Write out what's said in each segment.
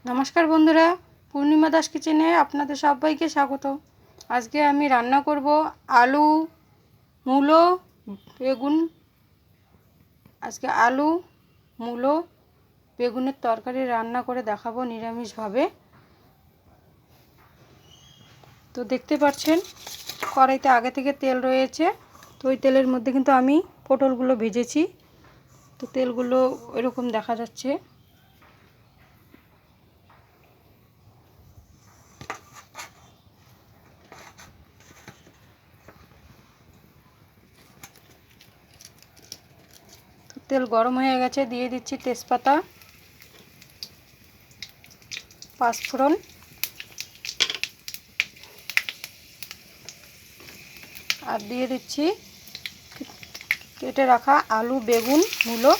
নমস্কার বন্ধুরা, পূর্ণিমা দাস কিচেনে আপনাদের সবাইকে স্বাগত। আজকে আমি রান্না করব আলু, মূলো, বেগুন। আজকে আলু, মূলো, বেগুনের তরকারি রান্না করে দেখাবো নিরামিষভাবে। তো দেখতে পাচ্ছেন কড়াইতে আগে থেকে তেল রয়েছে। তো ওই তেলের মধ্যে কিন্তু আমি পটলগুলো ভেজেছি। তো তেলগুলো এরকম দেখা যাচ্ছে। তেল গরম হয়ে গেছে, দিয়ে দিচ্ছি তেজপাতা, পাঁচফোড়ন আর দিয়ে দিচ্ছি কেটে রাখা আলু, বেগুন, মূলো।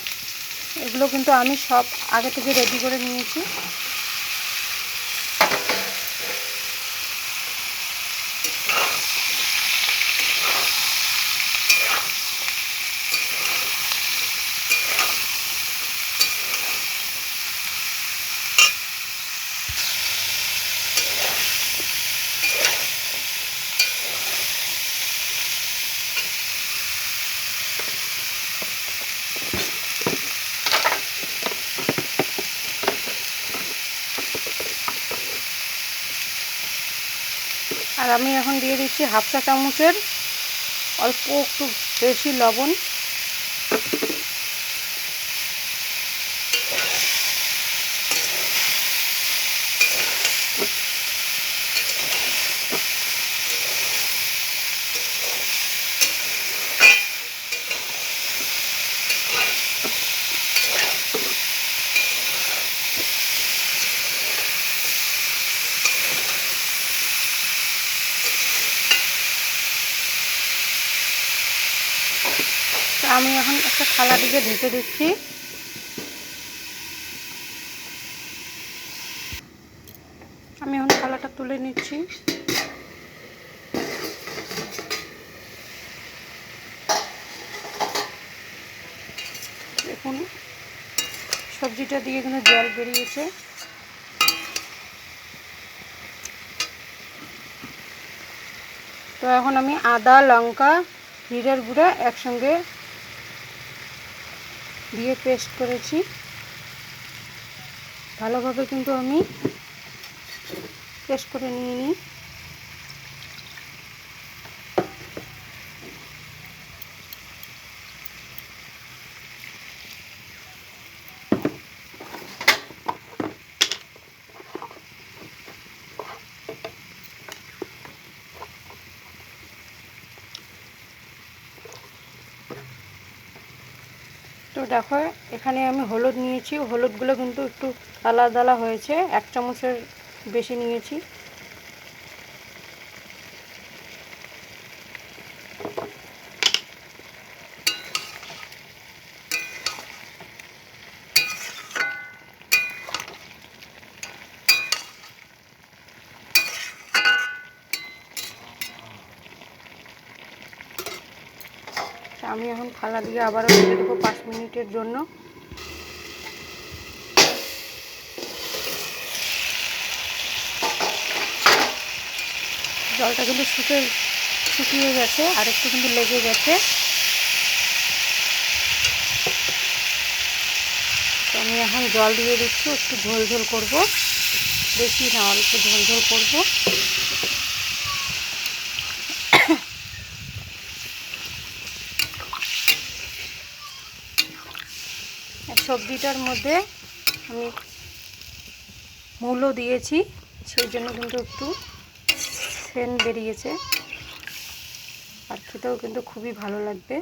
এগুলো কিন্তু আমি সব আগে থেকে রেডি করে নিয়েছি। আর আমি এখন দিয়ে দিচ্ছি হাফ চা চামচের অল্প একটু বেশি লবণ। আমি এখন একটা থালা দিকে ঢেকে দিচ্ছি। আমি এখন থালাটা তুলে নিচ্ছি। দেখুন সবজিটা দিয়ে কিন্তু জল বেরিয়েছে। তো এখন আমি আদা, লঙ্কা, জিরের গুঁড়া একসঙ্গে দিয়ে পেস্ট করেছি। ভালোভাবে কিন্তু আমি পেস্ট করে নিয়ে নিই। তো দেখো এখানে আমি হলুদ নিয়েছি। হলুদগুলো কিন্তু একটু আলাদা আলাদা হয়েছে, 1 চামচের বেশি নিয়েছি। আমি এখন থালা দিয়ে আবারও রেখে দেবো 5 মিনিটের জন্য। জলটা কিন্তু শুকিয়ে গেছে, আর একটু কিন্তু লেগে গেছে। তো আমি এখন জল দিয়ে দিচ্ছি, একটু ঝোল ঝোল করবো, বেশি না অল্প ঝোল ঝোল করবো। সবজিটার মধ্যে আমি মূলো দিয়েছি, সেই জন্য কিন্তু একটু সেন্ট বেরিয়েছে, আর খেতেও কিন্তু খুবই ভালো লাগবে।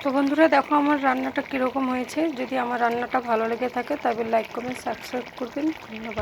তো বন্ধুরা দেখো আমার রান্নাটা কীরকম হয়েছে। যদি আমার রান্নাটা ভালো লেগে থাকে তবে লাইক কমেন্ট সাবস্ক্রাইব করবেন। ধন্যবাদ।